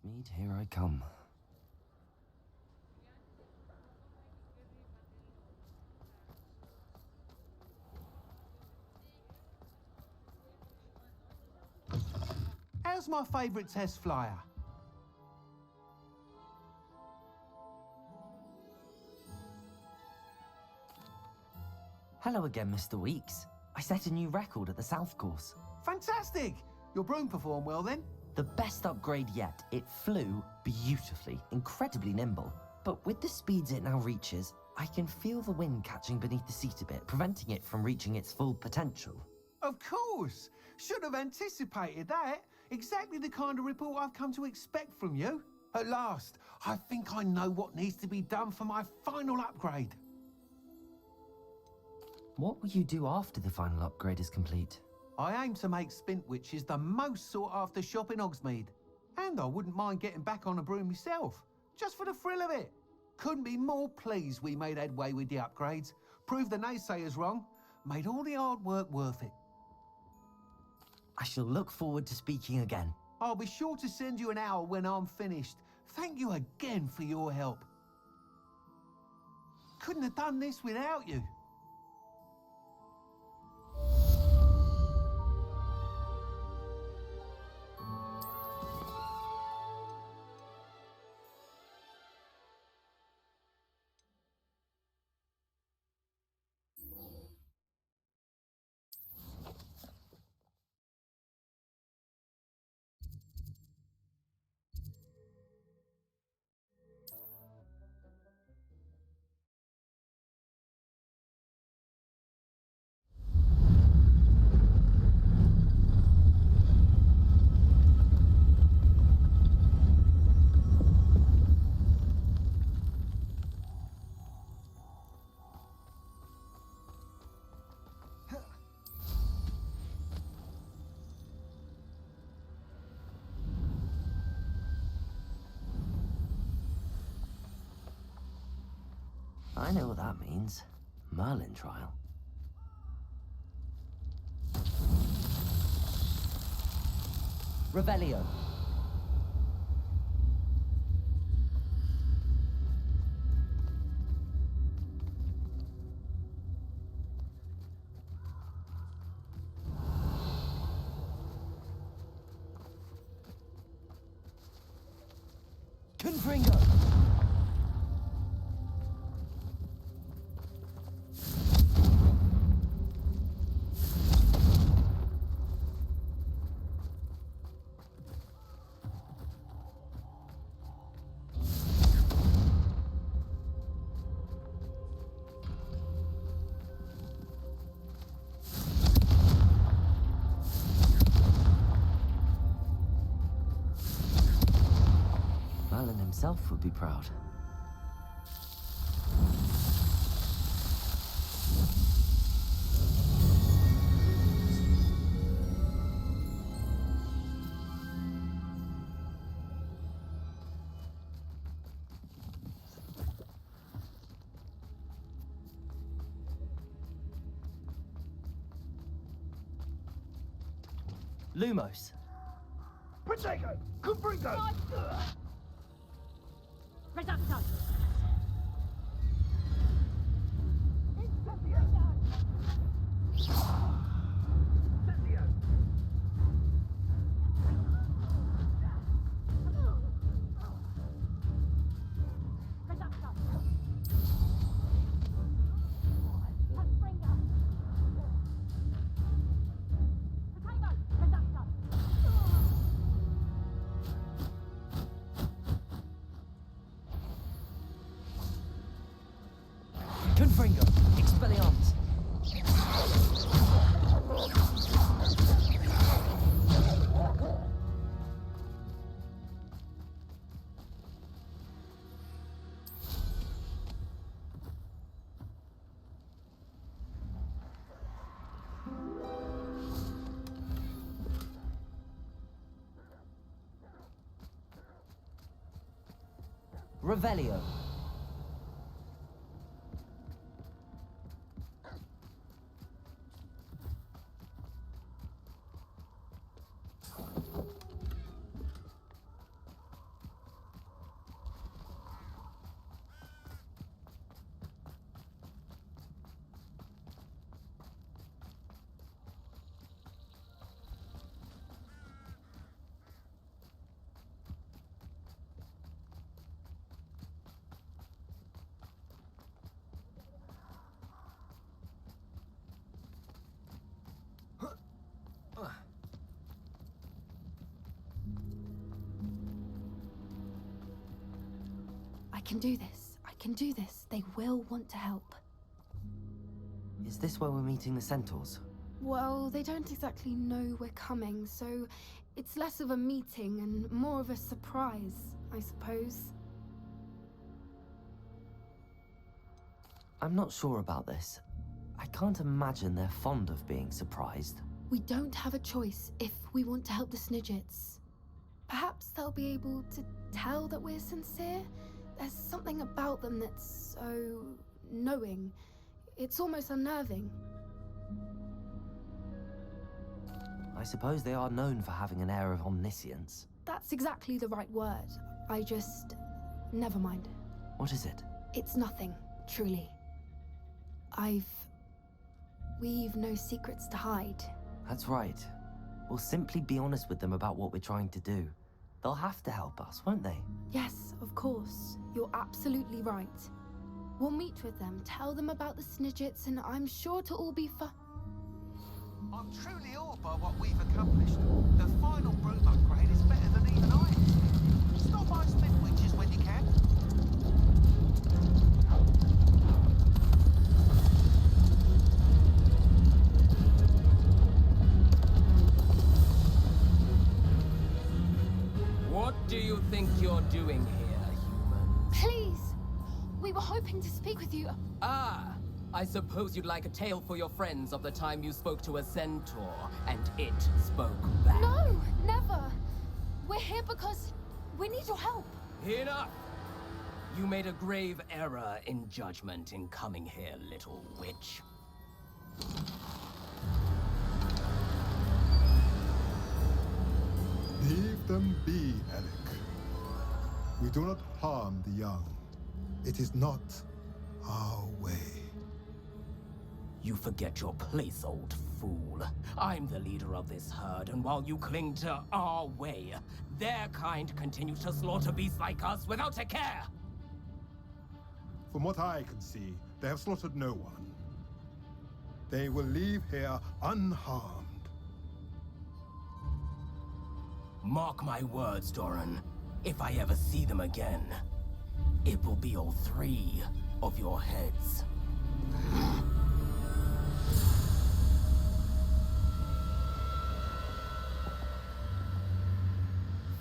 Hogsmeade, here I come. How's my favourite test flyer? Hello again, Mr. Weeks. I set a new record at the South Course. Fantastic! Your broom performed well then? The best upgrade yet. It flew beautifully, incredibly nimble. But with the speeds it now reaches, I can feel the wind catching beneath the seat a bit, preventing it from reaching its full potential. Of course! Should have anticipated that. Exactly the kind of report I've come to expect from you. At last, I think I know what needs to be done for my final upgrade. What will you do after the final upgrade is complete? I aim to make Spintwitches the most sought-after shop in Hogsmeade. And I wouldn't mind getting back on a broom myself, just for the thrill of it. Couldn't be more pleased we made headway with the upgrades, proved the naysayers wrong, made all the hard work worth it. I shall look forward to speaking again. I'll be sure to send you an hour when I'm finished. Thank you again for your help. Couldn't have done this without you. I know what that means. Merlin trial. Revelio. Confringo. Merlin himself would be proud. Lumos. Potato! Confringo! Resurgence! Confringo. Expelliarmus. Revelio. can do this. I can do this. They will want to help. Is this where we're meeting the centaurs? Well, they don't exactly know we're coming, so it's less of a meeting and more of a surprise, I suppose. I'm not sure about this. I can't imagine they're fond of being surprised. We don't have a choice if we want to help the Snidgets. Perhaps they'll be able to tell that we're sincere. There's something about them that's so knowing. It's almost unnerving. I suppose they are known for having an air of omniscience. That's exactly the right word. Never mind. What is it? It's nothing, truly. We've no secrets to hide. That's right. We'll simply be honest with them about what we're trying to do. They'll have to help us, won't they? Yes, of course. You're absolutely right. We'll meet with them, tell them about the Snidgets, and I'm sure to all be I'm truly awed by what we've accomplished. The final broom upgrade is better than even I expected. Stop by spin witches when you can. What do you think you're doing here, humans? Please! We were hoping to speak with you. Ah, I suppose you'd like a tale for your friends of the time you spoke to a centaur, and it spoke back. No, never! We're here because we need your help. Enough! You made a grave error in judgment in coming here, little witch. Leave them be, Alec. We do not harm the young. It is not our way. You forget your place, old fool. I'm the leader of this herd, and while you cling to our way, their kind continues to slaughter beasts like us without a care! From what I can see, they have slaughtered no one. They will leave here unharmed. Mark my words, Doran. If I ever see them again, it will be all 3 of your heads.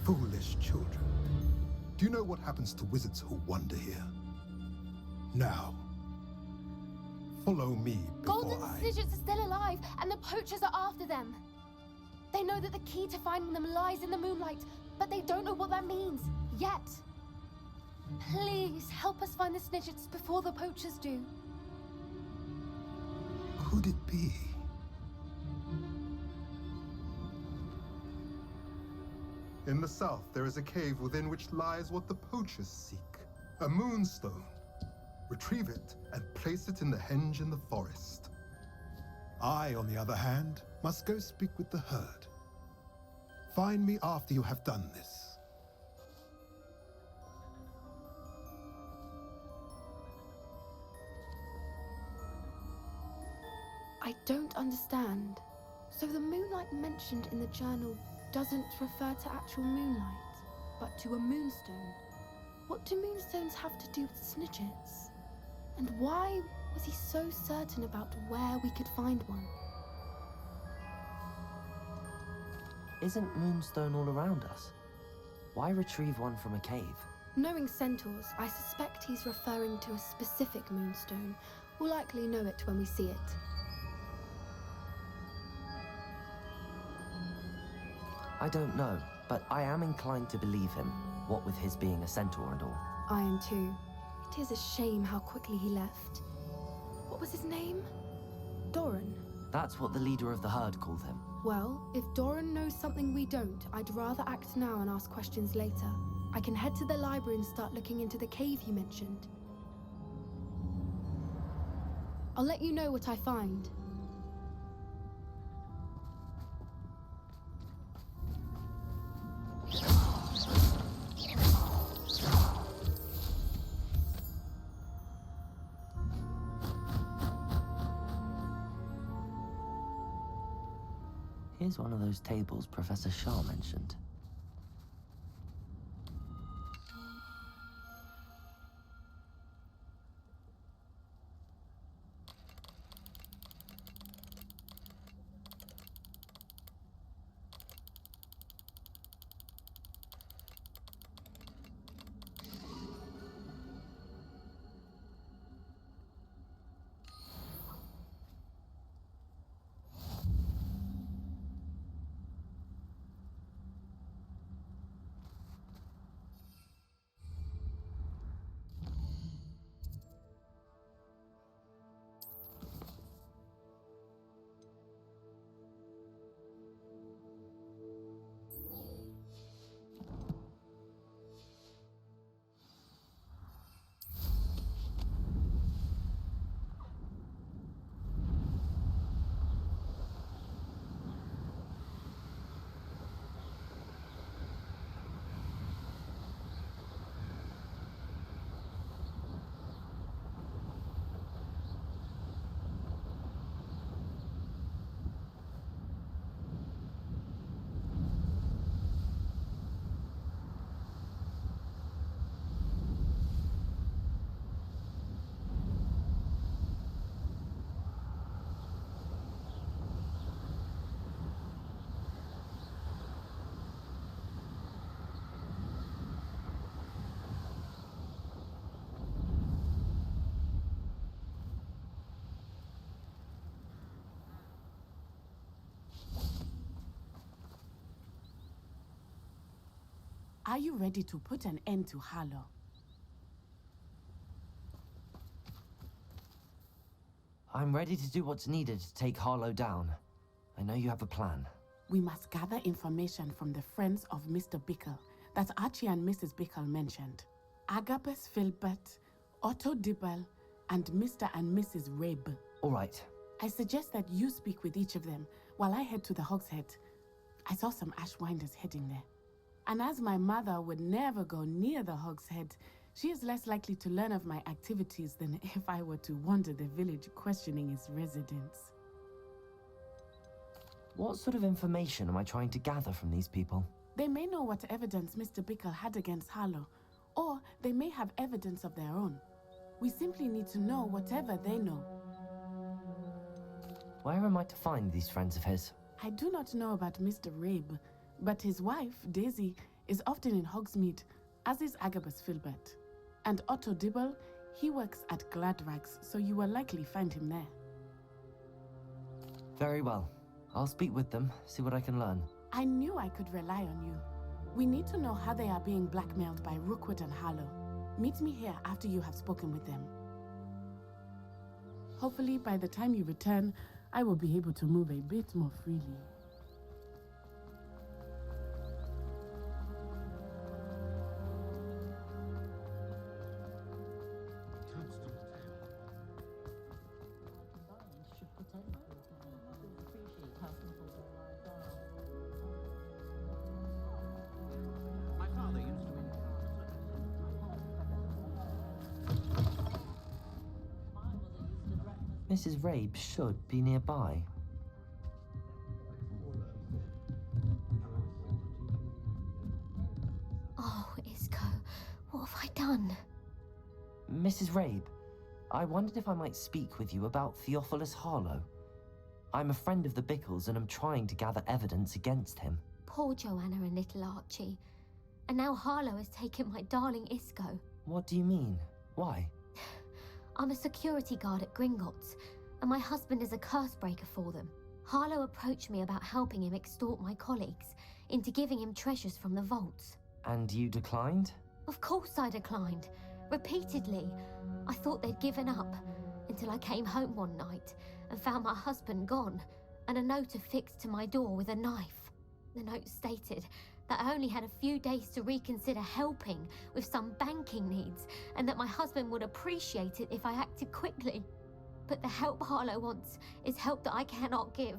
Foolish children. Do you know what happens to wizards who wander here? Now, follow me before Golden Snidgets are still alive, and the poachers are after them. They know that the key to finding them lies in the moonlight, but they don't know what that means, yet. Please, help us find the Snidgets before the poachers do. Could it be? In the south, there is a cave within which lies what the poachers seek. A moonstone. Retrieve it and place it in the henge in the forest. I, on the other hand, must go speak with the herd. Find me after you have done this. I don't understand. So the moonlight mentioned in the journal doesn't refer to actual moonlight, but to a moonstone. What do moonstones have to do with Snidgets? And why was he so certain about where we could find one? Isn't Moonstone all around us? Why retrieve one from a cave? Knowing centaurs, I suspect he's referring to a specific moonstone. We'll likely know it when we see it. I don't know, but I am inclined to believe him, what with his being a centaur and all. I am too. It is a shame how quickly he left. What was his name? Doran. That's what the leader of the herd called him. Well, if Doran knows something we don't, I'd rather act now and ask questions later. I can head to the library and start looking into the cave you mentioned. I'll let you know what I find. Here's one of those tables Professor Shah mentioned. Are you ready to put an end to Harlow? I'm ready to do what's needed to take Harlow down. I know you have a plan. We must gather information from the friends of Mr. Bickle that Archie and Mrs. Bickle mentioned. Agabus Filbert, Otto Dibble, and Mr. and Mrs. Rabe. All right. I suggest that you speak with each of them while I head to the Hogshead. I saw some Ashwinders heading there. And as my mother would never go near the Hogshead, she is less likely to learn of my activities than if I were to wander the village questioning its residents. What sort of information am I trying to gather from these people? They may know what evidence Mr. Bickle had against Harlow, or they may have evidence of their own. We simply need to know whatever they know. Where am I to find these friends of his? I do not know about Mr. Rabe, but his wife, Daisy, is often in Hogsmeade, as is Agabus Filbert. And Otto Dibble, he works at Gladrags, so you will likely find him there. Very well. I'll speak with them, see what I can learn. I knew I could rely on you. We need to know how they are being blackmailed by Rookwood and Harlow. Meet me here after you have spoken with them. Hopefully, by the time you return, I will be able to move a bit more freely. My father used to Mrs. Rabe should be nearby. Oh, Isco, what have I done? Mrs. Rabe, I wondered if I might speak with you about Theophilus Harlow. I'm a friend of the Bickles and I'm trying to gather evidence against him. Poor Joanna and little Archie. And now Harlow has taken my darling Isco. What do you mean? Why? I'm a security guard at Gringotts, and my husband is a curse breaker for them. Harlow approached me about helping him extort my colleagues into giving him treasures from the vaults. And you declined? Of course I declined. Repeatedly. I thought they'd given up, until I came home one night and found my husband gone, and a note affixed to my door with a knife. The note stated that I only had a few days to reconsider helping with some banking needs, and that my husband would appreciate it if I acted quickly. But the help Harlow wants is help that I cannot give,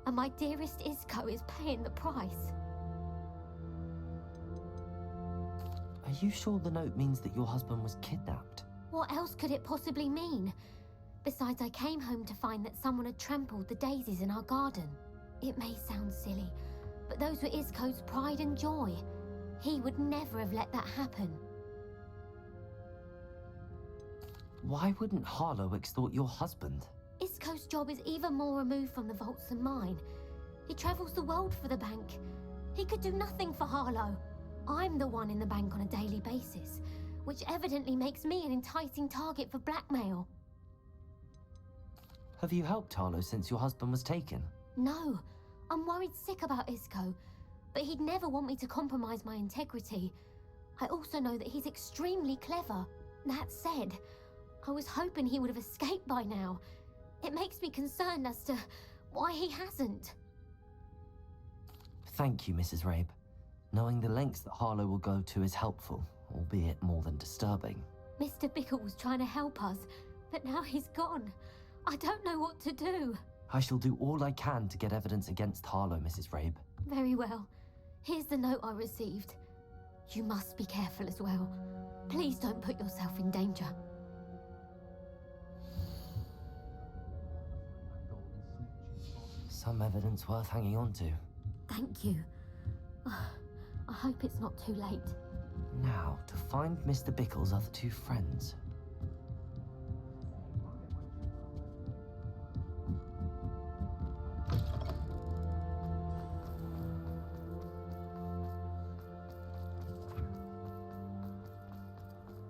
and my dearest Isco is paying the price. Are you sure the note means that your husband was kidnapped? What else could it possibly mean? Besides, I came home to find that someone had trampled the daisies in our garden. It may sound silly, but those were Isco's pride and joy. He would never have let that happen. Why wouldn't Harlow extort your husband? Isco's job is even more removed from the vaults than mine. He travels the world for the bank. He could do nothing for Harlow. I'm the one in the bank on a daily basis, which evidently makes me an enticing target for blackmail. Have you helped Harlow since your husband was taken? No, I'm worried sick about Isco, but he'd never want me to compromise my integrity. I also know that he's extremely clever. That said, I was hoping he would have escaped by now. It makes me concerned as to why he hasn't. Thank you, Mrs. Rabe. Knowing the lengths that Harlow will go to is helpful, albeit more than disturbing. Mr. Bickle was trying to help us, but now he's gone. I don't know what to do. I shall do all I can to get evidence against Harlow, Mrs. Rabe. Very well. Here's the note I received. You must be careful as well. Please don't put yourself in danger. Some evidence worth hanging on to. Thank you. I hope it's not too late. Now, to find Mr. Bickle's other two friends.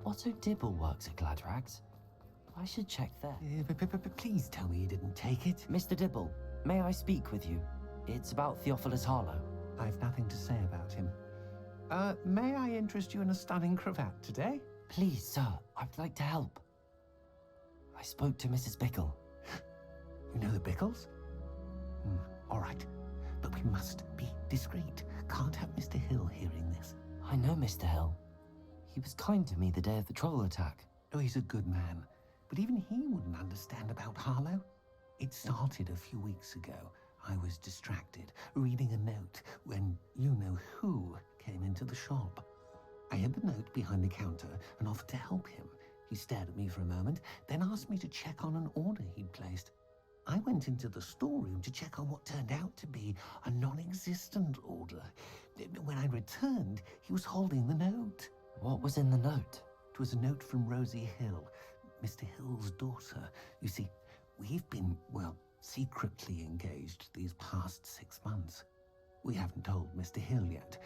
Otto Dibble works at Gladrags. I should check there. Please tell me you didn't take it. Mr. Dibble, may I speak with you? It's about Theophilus Harlow. I've nothing to say about him. May I interest you in a stunning cravat today? Please, sir, I'd like to help. I spoke to Mrs. Bickle. You know the Bickles? All right, but we must be discreet. Can't have Mr. Hill hearing this. I know Mr. Hill. He was kind to me the day of the troll attack. Oh, he's a good man, but even he wouldn't understand about Harlow. It started a few weeks ago. I was distracted, reading a note, when you-know-who came into the shop. I hid the note behind the counter and offered to help him. He stared at me for a moment, then asked me to check on an order he'd placed. I went into the storeroom to check on what turned out to be a non-existent order. When I returned, he was holding the note. What was in the note? It was a note from Rosie Hill, Mr. Hill's daughter. You see, we've been, well, secretly engaged these past 6 months. We haven't told Mr. Hill yet.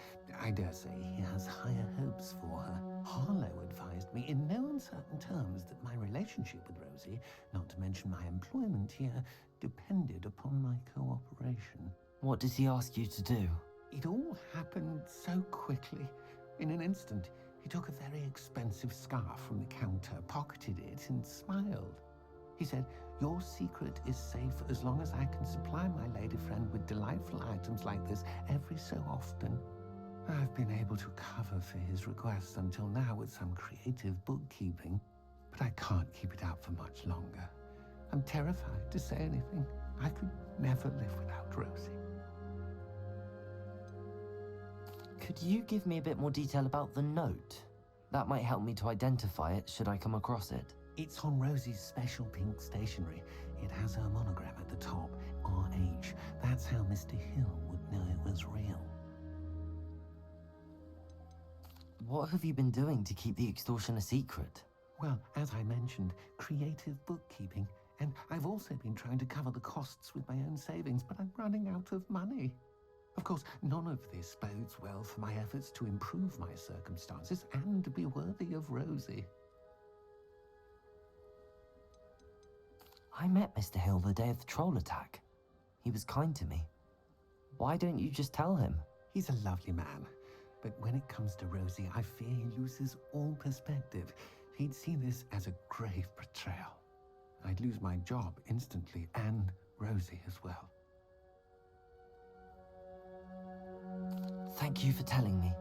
I dare say he has higher hopes for her. Harlow advised me in no uncertain terms that my relationship with Rosie, not to mention my employment here, depended upon my cooperation. What did he ask you to do? It all happened so quickly. In an instant, he took a very expensive scarf from the counter, pocketed it, and smiled. He said, "Your secret is safe as long as I can supply my lady friend with delightful items like this every so often." I've been able to cover for his request until now with some creative bookkeeping, but I can't keep it up for much longer. I'm terrified to say anything. I could never live without Rosie. Could you give me a bit more detail about the note? That might help me to identify it should I come across it. It's on Rosie's special pink stationery. It has her monogram at the top, RH. That's how Mr. Hill would know it was real. What have you been doing to keep the extortion a secret? Well, as I mentioned, creative bookkeeping. And I've also been trying to cover the costs with my own savings, but I'm running out of money. Of course, none of this bodes well for my efforts to improve my circumstances and to be worthy of Rosie. I met Mr. Hill the day of the troll attack. He was kind to me. Why don't you just tell him? He's a lovely man, but when it comes to Rosie, I fear he loses all perspective. He'd see this as a grave betrayal. I'd lose my job instantly, and Rosie as well. Thank you for telling me.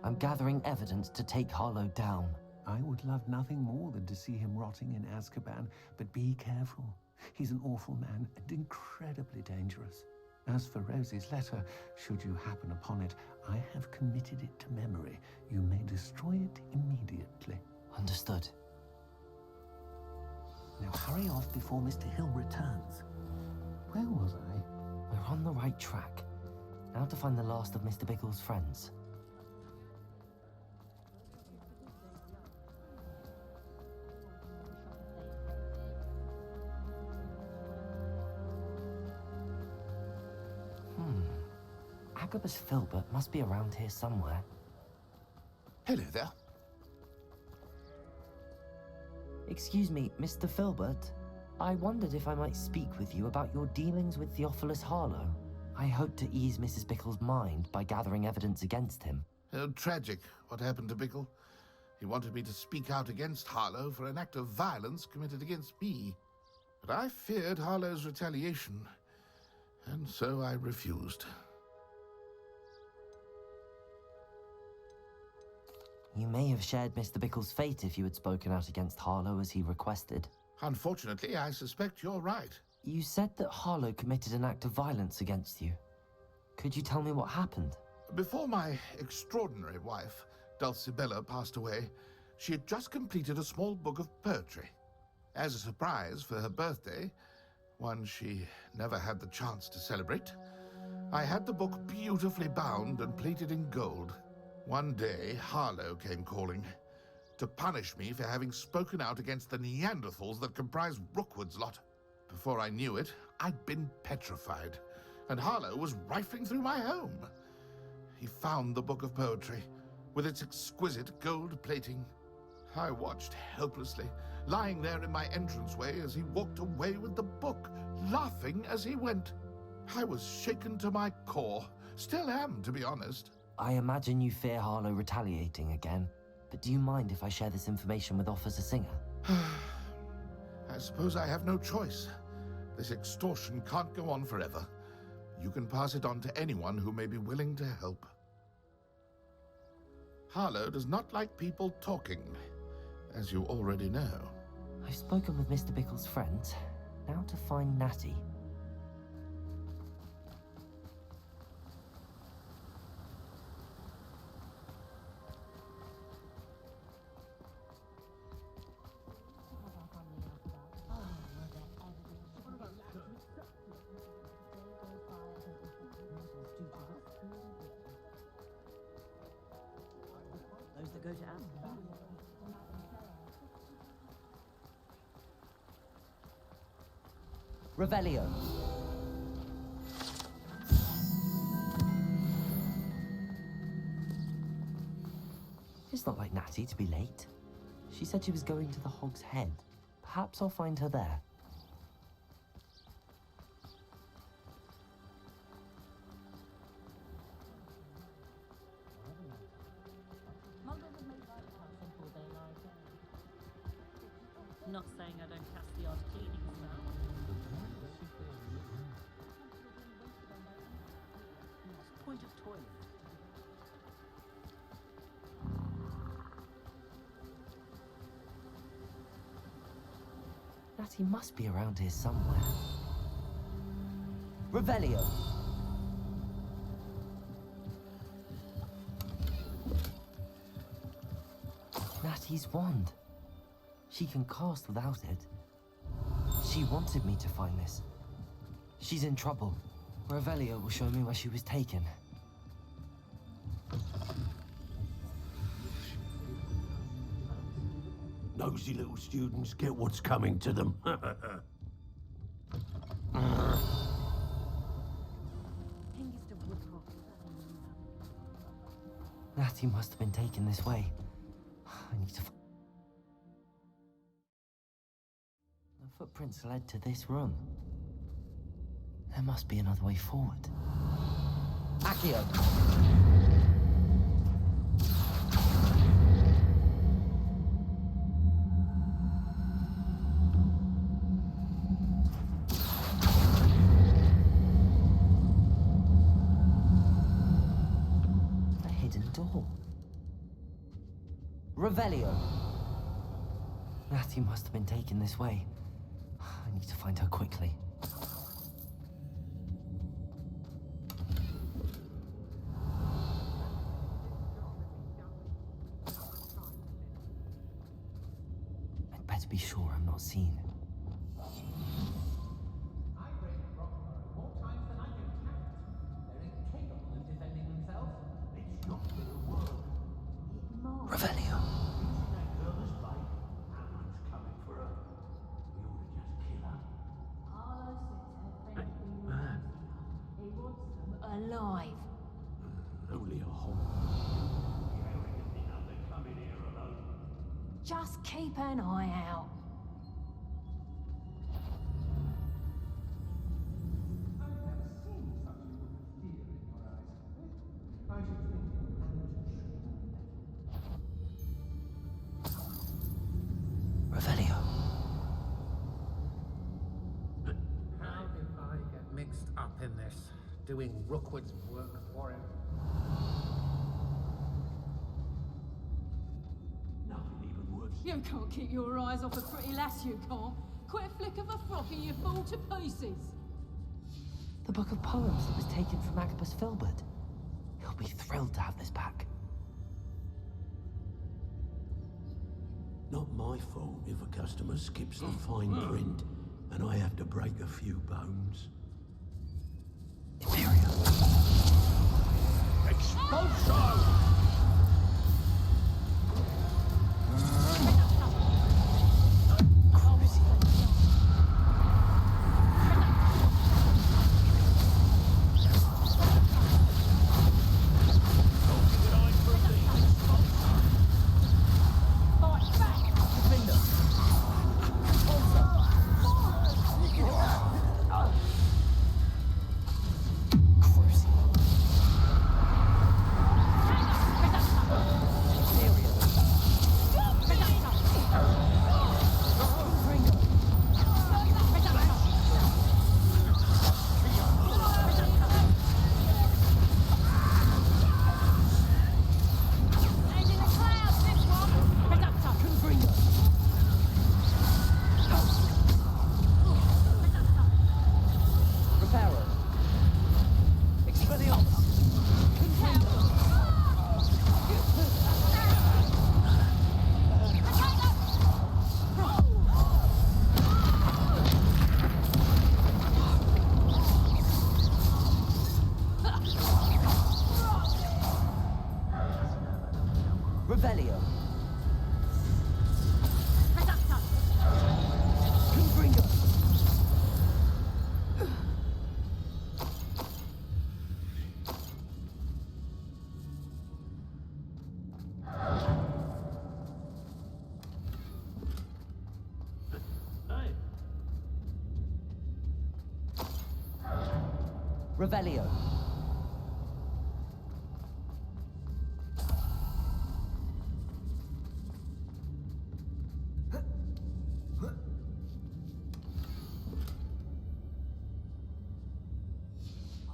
I'm gathering evidence to take Harlow down. I would love nothing more than to see him rotting in Azkaban, but be careful. He's an awful man and incredibly dangerous. As for Rosie's letter, should you happen upon it, I have committed it to memory. You may destroy it immediately. Understood. Now hurry off before Mr. Hill returns. Where was I? We're on the right track. Now to find the last of Mr. Bickle's friends. Agabus Filbert must be around here somewhere. Hello there. Excuse me, Mr. Filbert. I wondered if I might speak with you about your dealings with Theophilus Harlow. I hope to ease Mrs. Bickle's mind by gathering evidence against him. Oh, tragic what happened to Bickle. He wanted me to speak out against Harlow for an act of violence committed against me. But I feared Harlow's retaliation, and so I refused. You may have shared Mr. Bickle's fate if you had spoken out against Harlow as he requested. Unfortunately, I suspect you're right. You said that Harlow committed an act of violence against you. Could you tell me what happened? Before my extraordinary wife, Dulcibella, passed away, she had just completed a small book of poetry. As a surprise for her birthday, one she never had the chance to celebrate, I had the book beautifully bound and plated in gold. One day, Harlow came calling to punish me for having spoken out against the Neanderthals that comprise Rookwood's lot. Before I knew it, I'd been petrified, and Harlow was rifling through my home. He found the book of poetry, with its exquisite gold plating. I watched helplessly, lying there in my entranceway as he walked away with the book, laughing as he went. I was shaken to my core, still am, to be honest. I imagine you fear Harlow retaliating again, but do you mind if I share this information with Officer Singer? I suppose I have no choice. This extortion can't go on forever. You can pass it on to anyone who may be willing to help. Harlow does not like people talking, as you already know. I've spoken with Mr. Bickle's friends. Now to find Natty. Those that go to Amazon. Revelio. It's not like Natty to be late. She said she was going to the Hog's Head. Perhaps I'll find her there. Not saying I don't catch the odd cleaning smell. What's the point of toilet? Natty must be around here somewhere. Revelio. Natty's wand. She can cast without it. She wanted me to find this. She's in trouble. Revelio will show me where she was taken. Nosy little students get what's coming to them. Natty must have been taken this way. I need to... The footprints led to this room. There must be another way forward. Accio! A hidden door. Revelio! Natty must have been taken this way. I need to find her quickly. I'd better be sure I'm not seen. I've raided Rockborough more times than I can count. They're incapable of defending themselves. It's not gonna work. Revelio. That girl is like, how much coming for her? We ought to just kill her. Harlow says her friend he wants them alive. Only a hole. You arrogant enough to come in here alone. Just keep an eye out. I've never seen such a look of fear in your eyes. I should think you Revelio. How did I get mixed up in this? Doing Rookwood's work for him? Nothing even worth. You can't keep your eyes off a pretty lass, you can't. Quit a flick of a frock and you fall to pieces. The book of poems that was taken from Agabus Filbert. He'll be thrilled to have this back. Not my fault if a customer skips the fine print and I have to break a few bones. Imperial. Expulso! Revelio.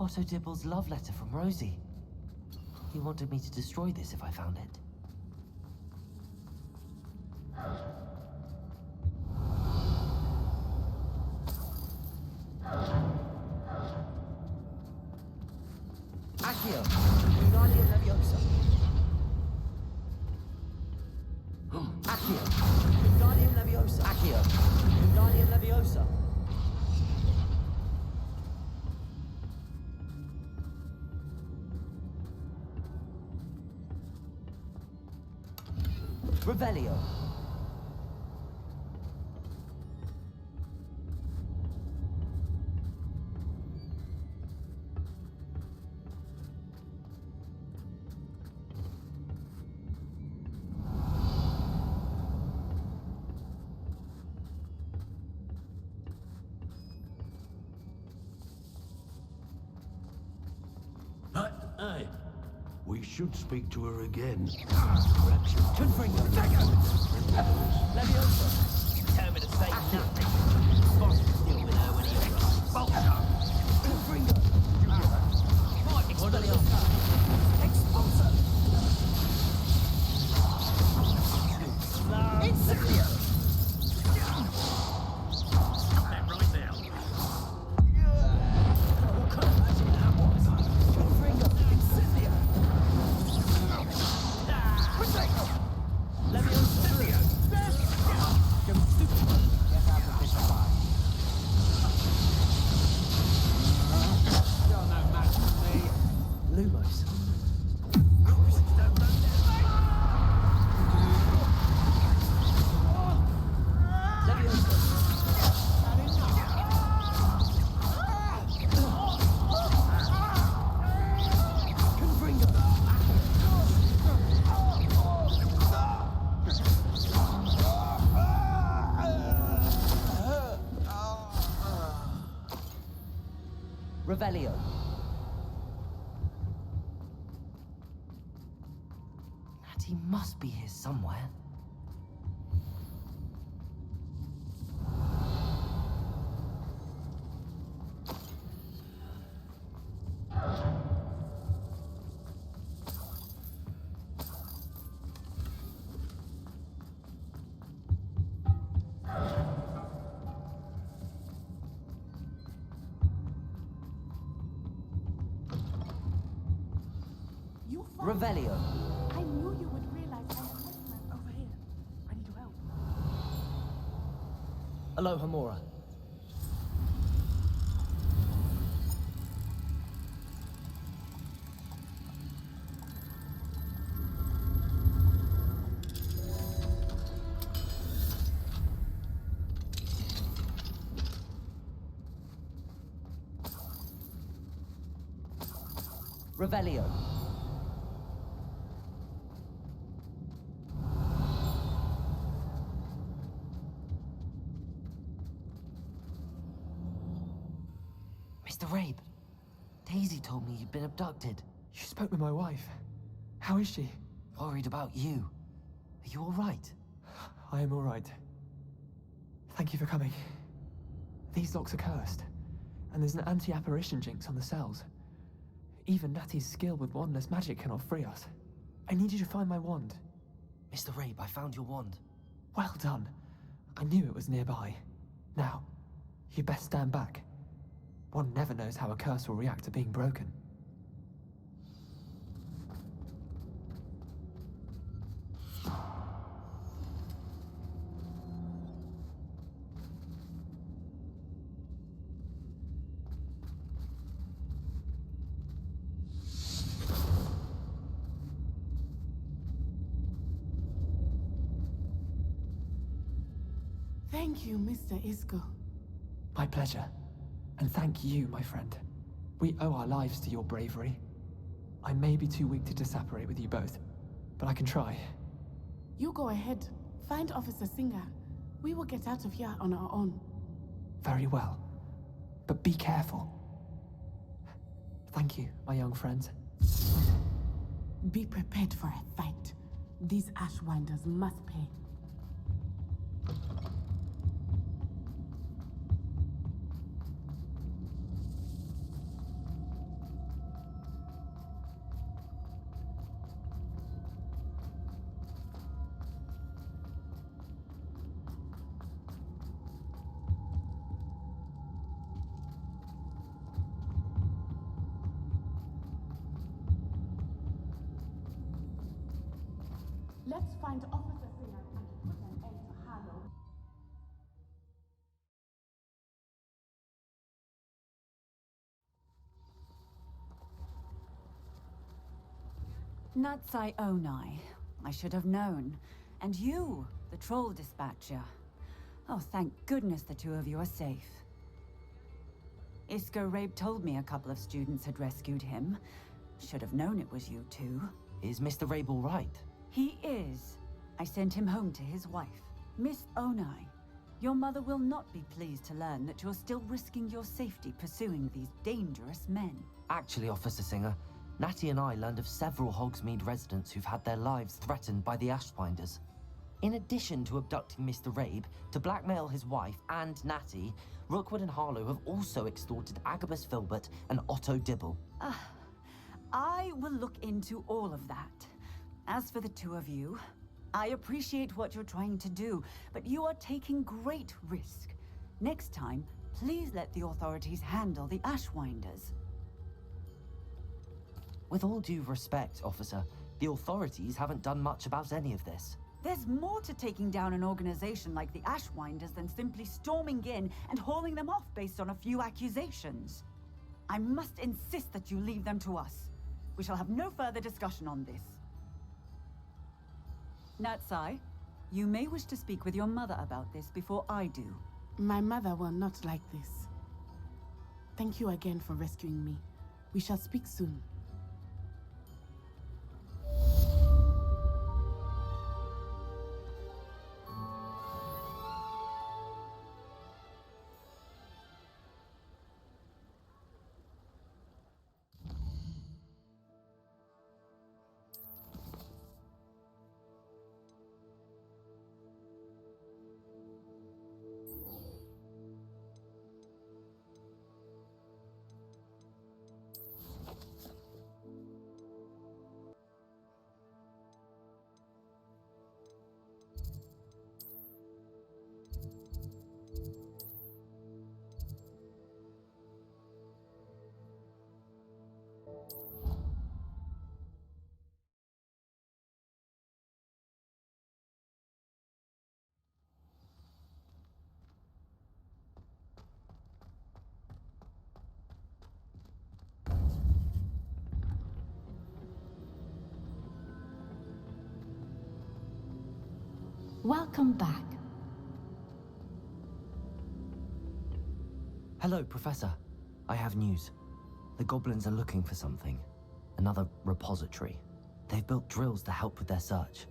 Otto Dibble's love letter from Rosie. He wanted me to destroy this if I found it. Accio, Guardian Leviosa. Accio, Guardian Leviosa. Accio, Guardian Leviosa. Revelio. Hey, we should speak to her again. Confringo. Leviosa. Tell me to say nothing. Boss was still with her when he arrived. Bolter. Confringo. Right, Expelliarmus. Expulsor. Incendio. Stop that right now. What kind of magic that was? Confringo. Incendio. Protego. Leviosa. Go stupid. Get out of this fight. You're no match for me. Lumos. Revelio. Natty must be here somewhere. You found Revelio. I knew you would realize I am listening. Over here. I need your help. Aloha Mora. Revelio. Mr. Rabe, Daisy told me you'd been abducted. You spoke with my wife. How is she? Worried about you. Are you all right? I am all right. Thank you for coming. These locks are cursed, and there's an anti-apparition jinx on the cells. Even Natty's skill with wandless magic cannot free us. I need you to find my wand. Mr. Rabe, I found your wand. Well done. I knew it was nearby. Now, you best stand back. One never knows how a curse will react to being broken. Thank you, Mr. Isco. My pleasure. And thank you, my friend. We owe our lives to your bravery. I may be too weak to disapparate with you both, but I can try. You go ahead. Find Officer Singer. We will get out of here on our own. Very well. But be careful. Thank you, my young friends. Be prepared for a fight. These Ashwinders must pay. Let's find Officer Singer and put an end to Harlow. Natsai Onai. I should have known. And you, the troll dispatcher. Oh, thank goodness the two of you are safe. Isco Rabe told me a couple of students had rescued him. Should have known it was you two. Is Mr. Rabe all right? He is. I sent him home to his wife. Miss Onai, your mother will not be pleased to learn that you're still risking your safety pursuing these dangerous men. Actually, Officer Singer, Natty and I learned of several Hogsmeade residents who've had their lives threatened by the Ashwinders. In addition to abducting Mr. Rabe to blackmail his wife and Natty, Rookwood and Harlow have also extorted Agabus Filbert and Otto Dibble. I will look into all of that. As for the two of you, I appreciate what you're trying to do, but you are taking great risk. Next time, please let the authorities handle the Ashwinders. With all due respect, officer, the authorities haven't done much about any of this. There's more to taking down an organization like the Ashwinders than simply storming in and hauling them off based on a few accusations. I must insist that you leave them to us. We shall have no further discussion on this. Natsai, you may wish to speak with your mother about this before I do. My mother will not like this. Thank you again for rescuing me. We shall speak soon. Welcome back. Hello, Professor. I have news. The goblins are looking for something. Another repository. They've built drills to help with their search.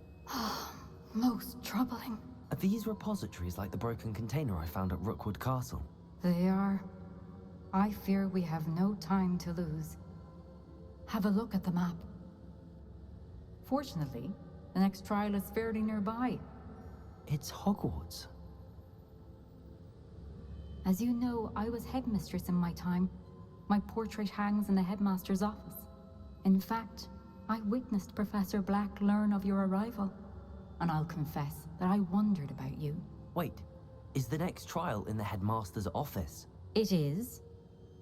Most troubling. Are these repositories like the broken container I found at Rookwood Castle? They are. I fear we have no time to lose. Have a look at the map. Fortunately, the next trial is fairly nearby. It's Hogwarts. As you know, I was headmistress in my time. My portrait hangs in the headmaster's office. In fact, I witnessed Professor Black learn of your arrival. And I'll confess that I wondered about you. Wait, is the next trial in the headmaster's office? It is.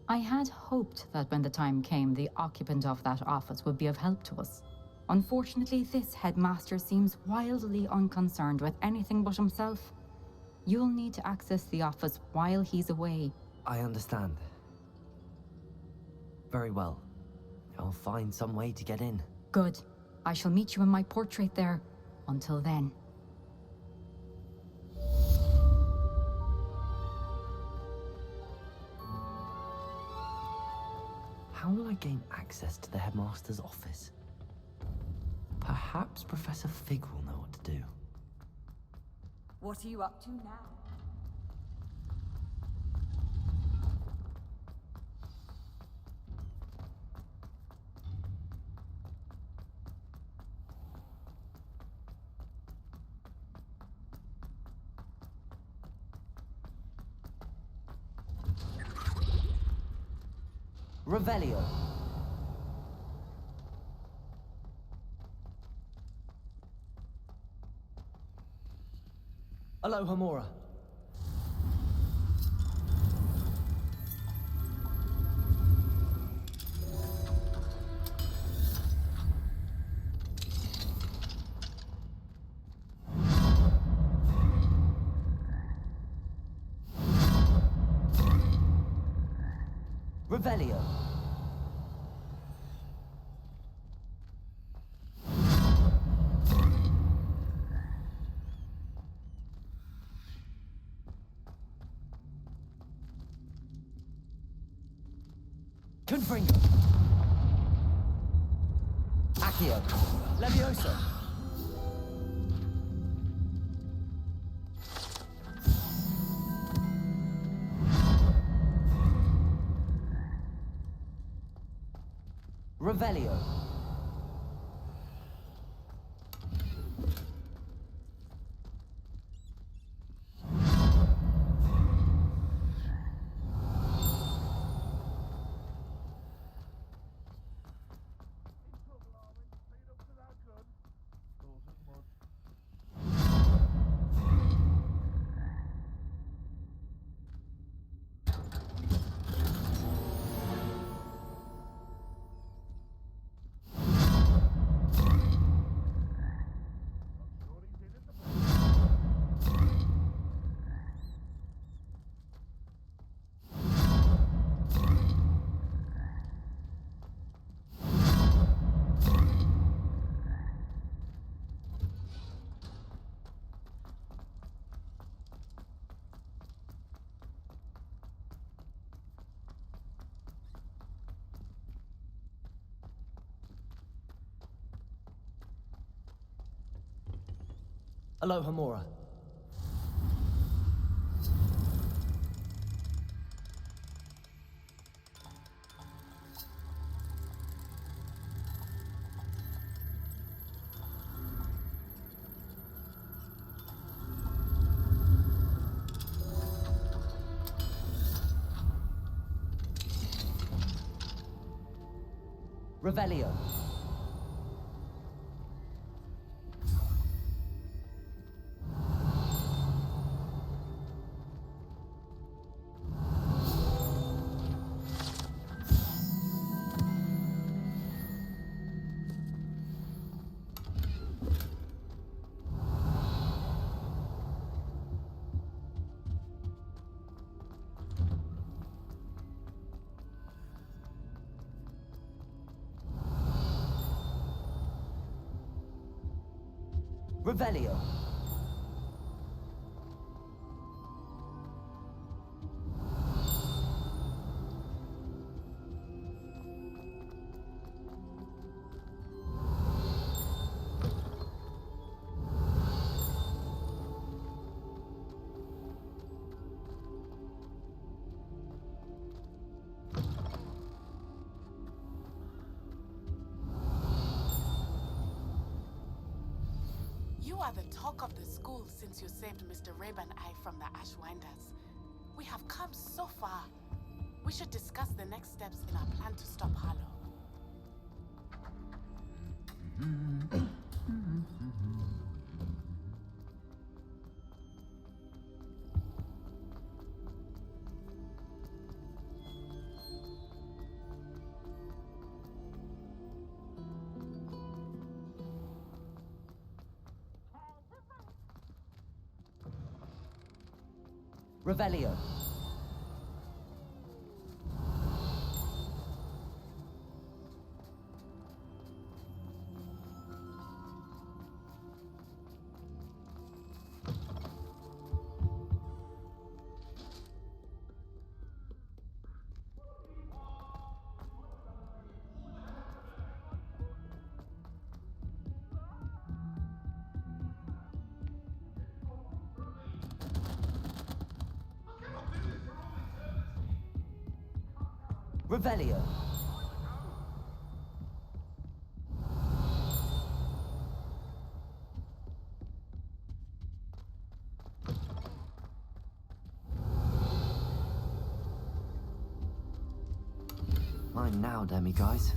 I had hoped that when the time came, the occupant of that office would be of help to us. Unfortunately, this headmaster seems wildly unconcerned with anything but himself. You'll need to access the office while he's away. I understand. Very well. I'll find some way to get in. Good. I shall meet you in my portrait there. Until then. How will I gain access to the headmaster's office? Perhaps Professor Fig will know what to do. What are you up to now? Revelio. Alohomora. Revelio. Confringo. Accio. Levioso. Revelio. Alohomora. Revelio. Revelio. You are the talk of the school since you saved Mr. Rabe and I from the Ashwinders. We have come so far. We should discuss the next steps in our plan to stop Harlow. Revelio. Revelio. Mine now, Demi guys.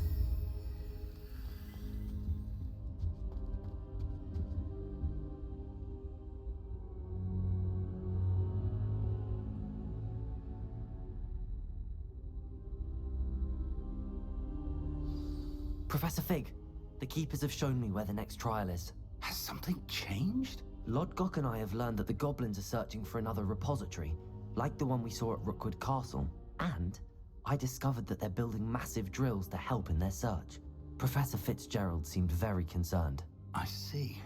Professor Fig, the Keepers have shown me where the next trial is. Has something changed? Lodgok and I have learned that the goblins are searching for another repository, like the one we saw at Rookwood Castle. And I discovered that they're building massive drills to help in their search. Professor Fitzgerald seemed very concerned. I see.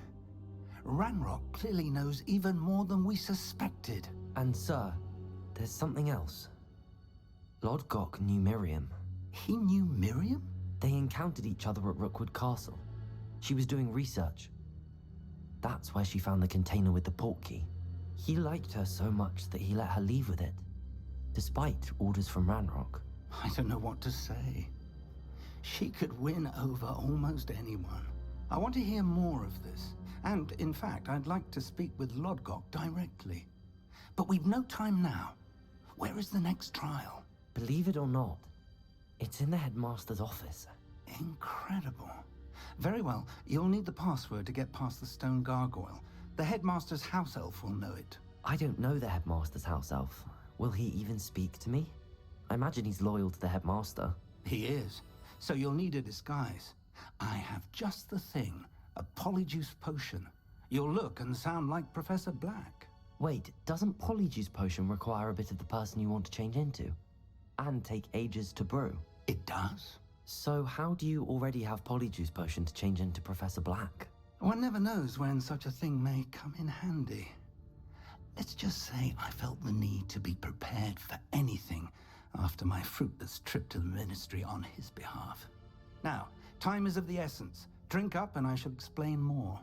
Ranrock clearly knows even more than we suspected. And sir, there's something else. Lodgok knew Miriam. He knew Miriam? They encountered each other at Rookwood Castle. She was doing research. That's where she found the container with the Portkey. He liked her so much that he let her leave with it, despite orders from Ranrock. I don't know what to say. She could win over almost anyone. I want to hear more of this. And, in fact, I'd like to speak with Lodgok directly. But we've no time now. Where is the next trial? Believe it or not, it's in the headmaster's office. Incredible. Very well. You'll need the password to get past the stone gargoyle. The headmaster's house elf will know it. I don't know the headmaster's house elf. Will he even speak to me? I imagine he's loyal to the headmaster. He is. So you'll need a disguise. I have just the thing. A polyjuice potion. You'll look and sound like Professor Black. Wait, doesn't polyjuice potion require a bit of the person you want to change into? And take ages to brew? It does. So how do you already have polyjuice potion to change into Professor Black? One never knows when such a thing may come in handy. Let's just say I felt the need to be prepared for anything after my fruitless trip to the Ministry on his behalf. Now, time is of the essence. Drink up and I shall explain more.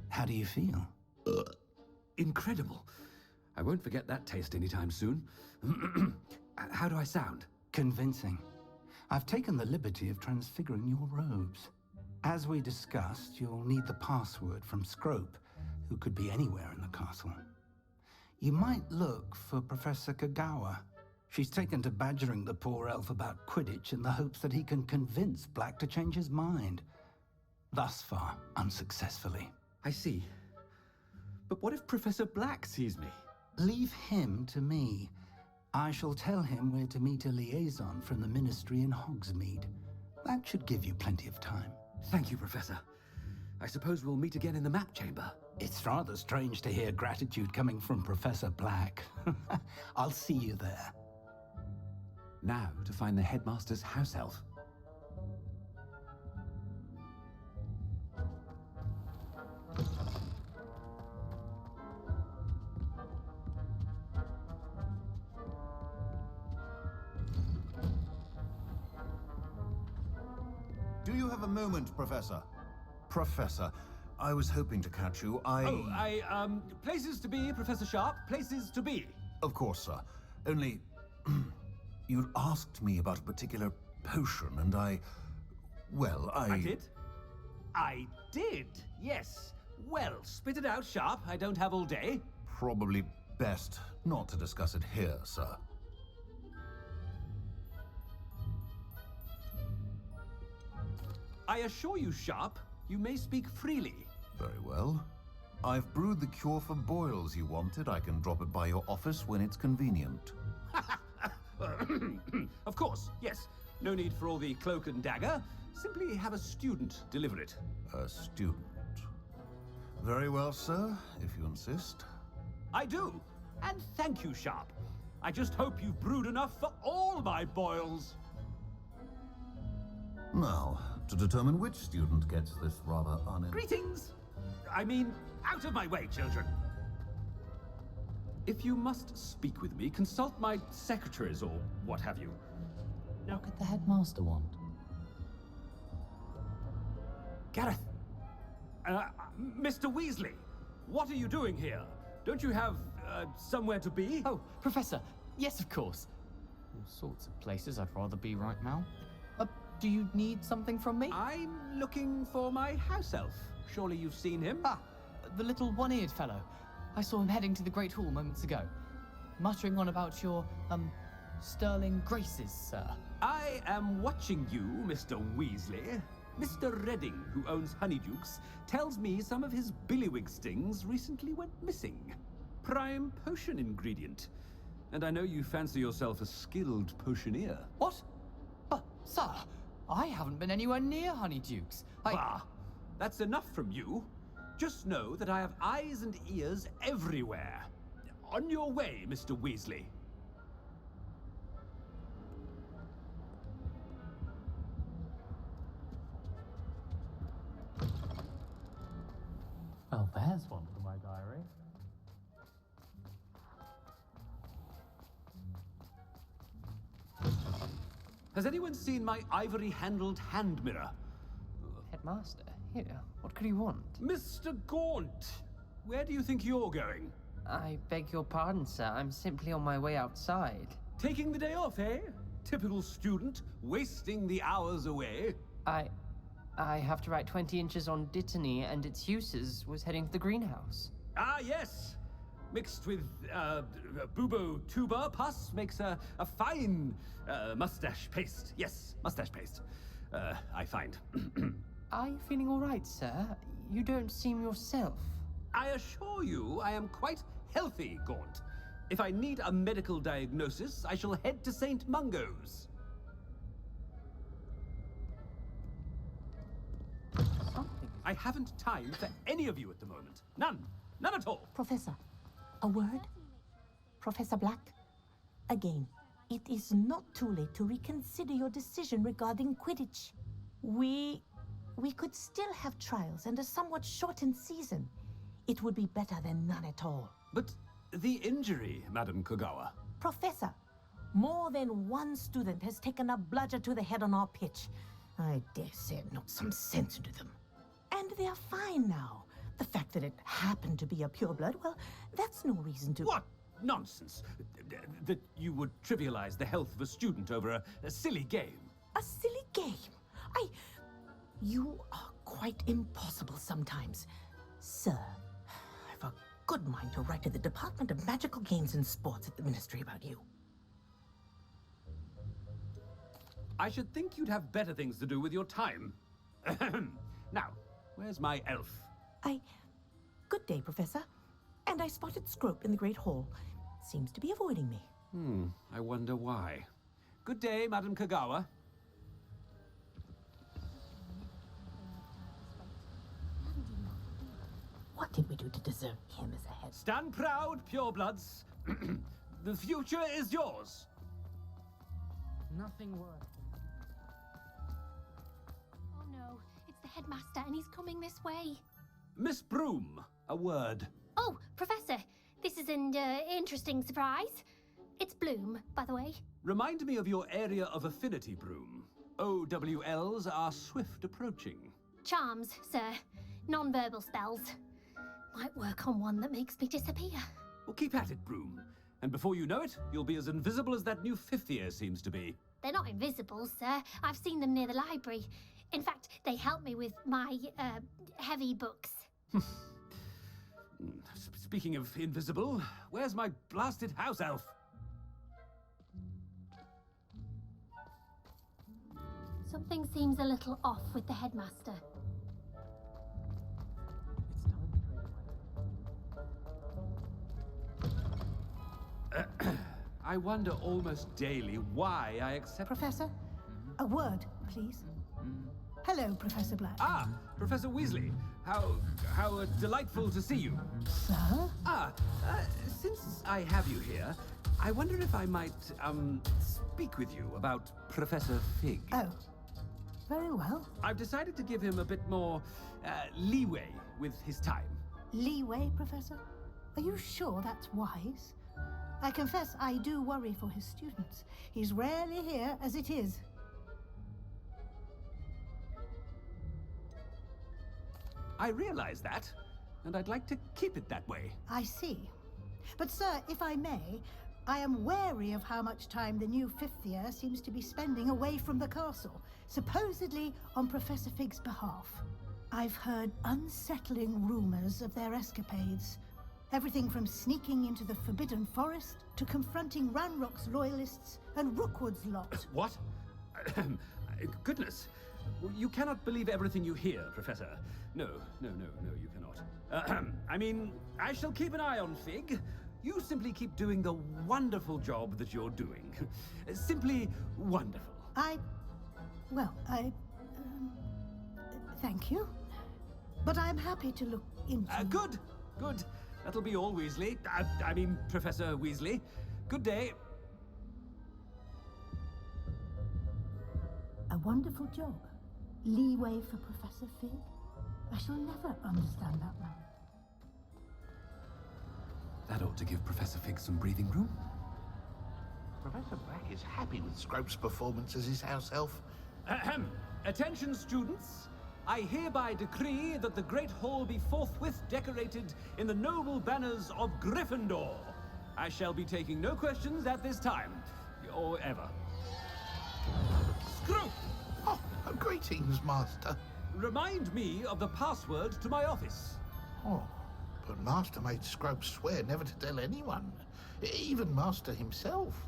How do you feel? Incredible. I won't forget that taste anytime soon. How do I sound? Convincing. I've taken the liberty of transfiguring your robes. As we discussed, you'll need the password from Scrope, who could be anywhere in the castle. You might look for Professor Kagawa. She's taken to badgering the poor elf about Quidditch in the hopes that he can convince Black to change his mind. Thus far, unsuccessfully. I see. But what if Professor Black sees me? Leave him to me. I shall tell him where to meet a liaison from the Ministry in Hogsmeade. That should give you plenty of time. Thank you, Professor. I suppose we'll meet again in the map chamber. It's rather strange to hear gratitude coming from Professor Black. I'll see you there. Now to find the headmaster's house elf. Do you have a moment, Professor? Professor, I was hoping to catch you. Places to be, Professor Sharp. Places to be. Of course, sir. Only, you'd asked me about a particular potion, and I did? I did, yes. Well, spit it out, Sharp. I don't have all day. Probably best not to discuss it here, sir. I assure you, Sharp, you may speak freely. Very well. I've brewed the cure for boils you wanted. I can drop it by your office when it's convenient. Of course, yes. No need for all the cloak and dagger. Simply have a student deliver it. A student. Very well, sir, if you insist. I do. And thank you, Sharp. I just hope you've brewed enough for all my boils. Now, to determine which student gets this rather Greetings! I mean, out of my way, children. If you must speak with me, consult my secretaries or what have you. What could the headmaster want? Gareth! Mr. Weasley, what are you doing here? Don't you have somewhere to be? Oh, Professor. Yes, of course. All sorts of places I'd rather be right now. Do you need something from me? I'm looking for my house elf. Surely you've seen him? Ah, the little one-eared fellow. I saw him heading to the Great Hall moments ago, muttering on about your, sterling graces, sir. I am watching you, Mr. Weasley. Mr. Redding, who owns Honeydukes, tells me some of his billywig stings recently went missing. Prime potion ingredient. And I know you fancy yourself a skilled potioneer. What? Sir, I haven't been anywhere near Honeydukes. Bah! That's enough from you. Just know that I have eyes and ears everywhere. On your way, Mr. Weasley. Well, there's one for my diary. Has anyone seen my ivory-handled hand mirror? Headmaster, here, what could he want? Mr. Gaunt! Where do you think you're going? I beg your pardon, sir. I'm simply on my way outside. Taking the day off, eh? Typical student, wasting the hours away. I have to write 20 inches on Dittany and its uses. Was heading to the greenhouse. Ah, yes! Mixed with, bubo tuber pus makes a fine, mustache paste. Yes, mustache paste. I find. Are you feeling all right, sir? You don't seem yourself. I assure you I am quite healthy, Gaunt. If I need a medical diagnosis, I shall head to St. Mungo's. I haven't time for any of you at the moment. None. None at all. Professor, a word? Professor Black? Again, it is not too late to reconsider your decision regarding Quidditch. We could still have trials and a somewhat shortened season. It would be better than none at all. But the injury, Madam Kogawa. Professor, more than one student has taken a bludger to the head on our pitch. I dare say it knocked some sense into them. And they're fine now. The fact that it happened to be a pureblood, well, that's no reason to... What nonsense! That you would trivialize the health of a student over a silly game. A silly game? You are quite impossible sometimes. Sir, I've a good mind to write to the Department of Magical Games and Sports at the Ministry about you. I should think you'd have better things to do with your time. Now, where's my elf? Good day, Professor. And I spotted Scrope in the Great Hall. Seems to be avoiding me. I wonder why. Good day, Madam Kogawa. What did we do to deserve him as a head? Stand proud, purebloods. The future is yours. Nothing worse. Oh no, it's the headmaster and he's coming this way. Miss Broom, a word. Oh, Professor, this is an interesting surprise. It's Bloom, by the way. Remind me of your area of affinity, Broom. OWLs are swift approaching. Charms, sir. Non-verbal spells. Might work on one that makes me disappear. Well, keep at it, Broom. And before you know it, you'll be as invisible as that new fifth year seems to be. They're not invisible, sir. I've seen them near the library. In fact, they help me with my, heavy books. Speaking of invisible, where's my blasted house elf? Something seems a little off with the headmaster. I wonder almost daily why I accept... Professor, a word, please. Hello, Professor Black. Ah, Professor Weasley. How delightful to see you. Sir? Since I have you here, I wonder if I might, speak with you about Professor Fig. Oh, very well. I've decided to give him a bit more, leeway with his time. Leeway, Professor? Are you sure that's wise? I confess I do worry for his students. He's rarely here as it is. I realize that, and I'd like to keep it that way. I see. But, sir, if I may, I am wary of how much time the new fifth year seems to be spending away from the castle, supposedly on Professor Fig's behalf. I've heard unsettling rumors of their escapades. Everything from sneaking into the Forbidden Forest to confronting Ranrock's loyalists and Rookwood's lot. What? Goodness. You cannot believe everything you hear, Professor. No, you cannot. I mean, I shall keep an eye on Fig. You simply keep doing the wonderful job that you're doing. Simply wonderful. Thank you. But I'm happy to look into... Good. That'll be all, Weasley. I mean, Professor Weasley. Good day. A wonderful job. Leeway for Professor Fig? I shall never understand that man. That ought to give Professor Fig some breathing room. Professor Black is happy with Scrope's performance as his house elf. Ahem. Attention, students. I hereby decree that the Great Hall be forthwith decorated in the noble banners of Gryffindor. I shall be taking no questions at this time, or ever. Scrope! Oh, greetings, Master. Remind me of the password to my office. Oh, but Master made Scrope swear never to tell anyone, even Master himself.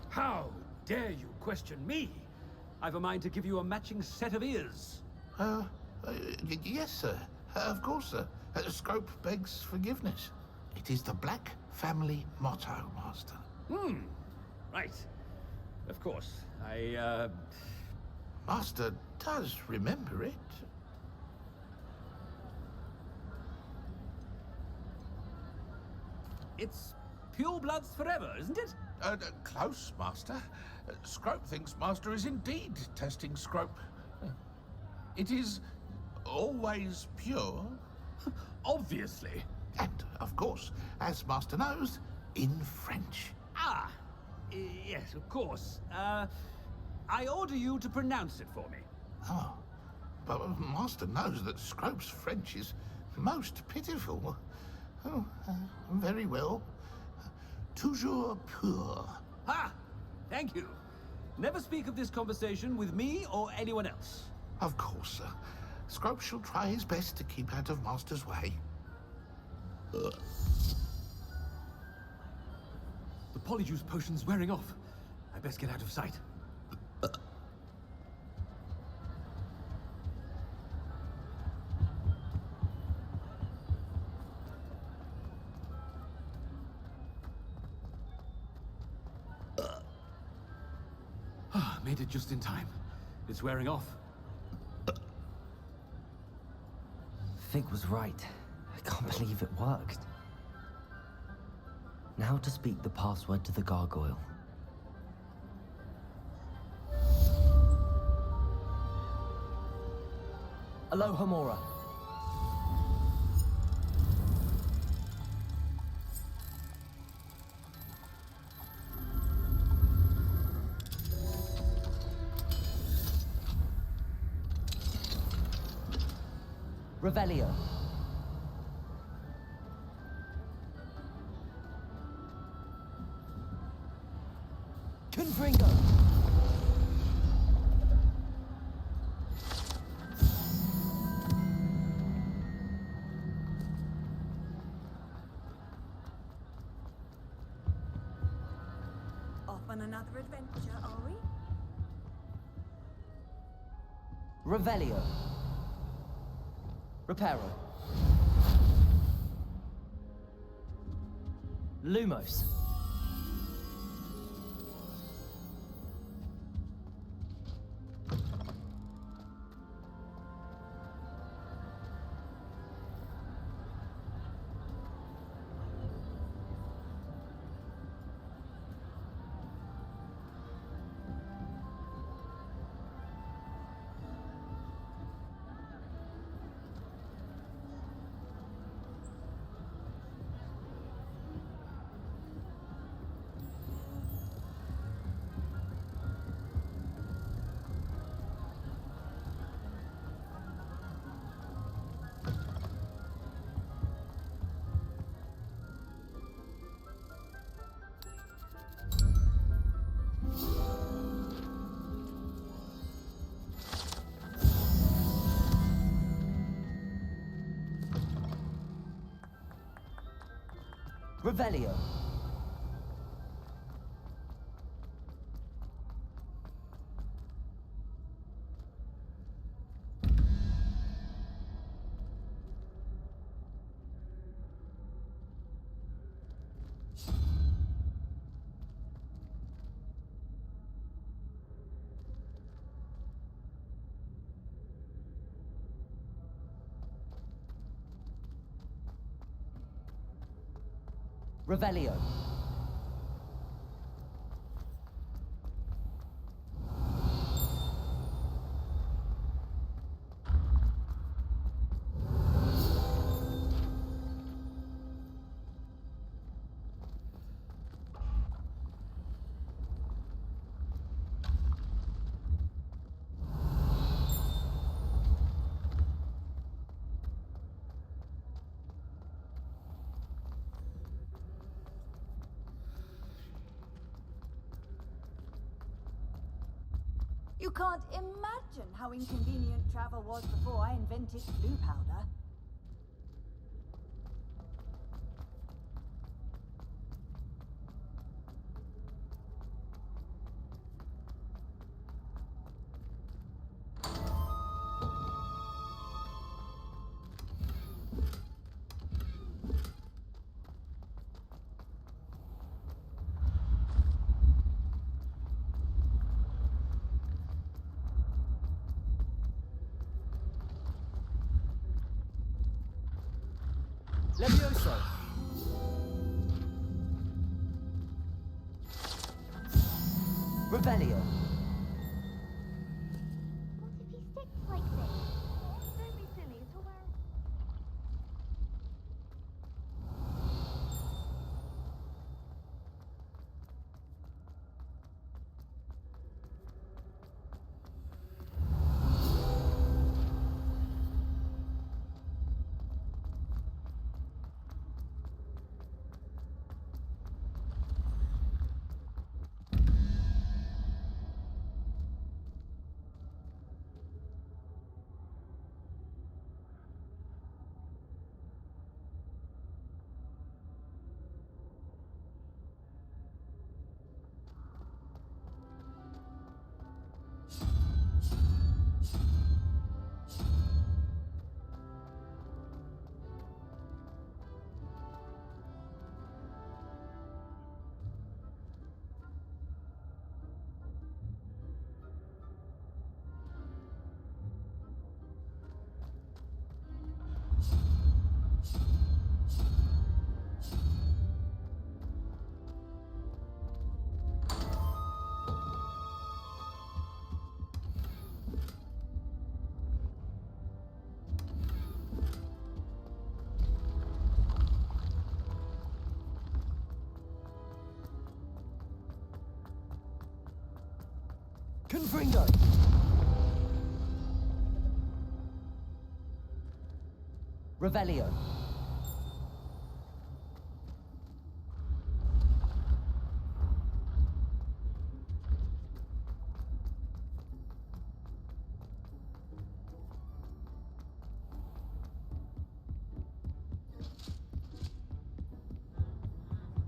How dare you question me? I've a mind to give you a matching set of ears. Yes, sir. Of course, sir. Scrope begs forgiveness. It is the Black family motto, Master. Right. Of course. Master does remember it. It's pure bloods forever, isn't it? Close, Master. Scrope thinks Master is indeed testing Scrope. It is always pure. Obviously. And, of course, as Master knows, in French. Yes, of course. I order you to pronounce it for me. Oh, but Master knows that Scrope's French is most pitiful. Oh, very well. Toujours pur. Thank you. Never speak of this conversation with me or anyone else. Of course, sir. Scrope shall try his best to keep out of Master's way. The polyjuice potion's wearing off. I best get out of sight. Made it just in time. It's wearing off. Fig was right. I can't believe it worked. Now to speak the password to the gargoyle. Alohomora. Revelio. Confringo. Off on another adventure, are we? Revelio. Reparo. Lumos. Revelio. Revelio. You can't imagine how inconvenient travel was before I invented blue powder. Levioso. Revelio. What if he sticks like this? Don't be silly, it's all right. Confringo. Revelio.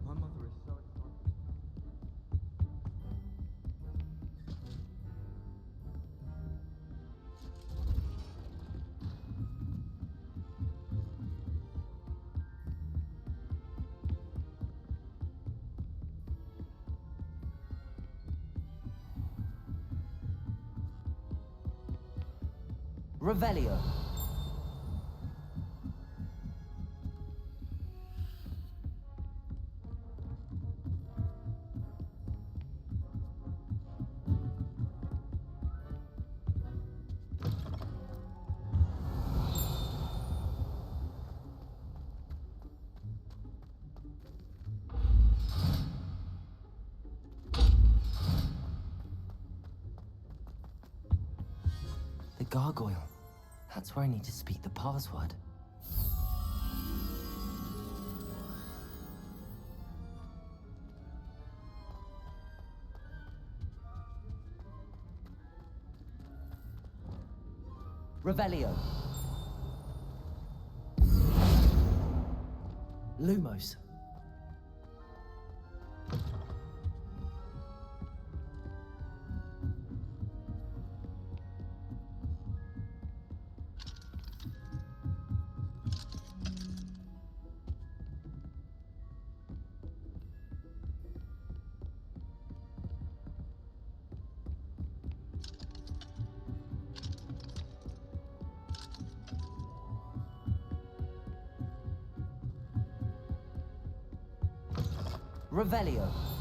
My mother is so excited. Revelio. The gargoyle. That's where I need to speak the password. Revelio. Lumos. Revelio.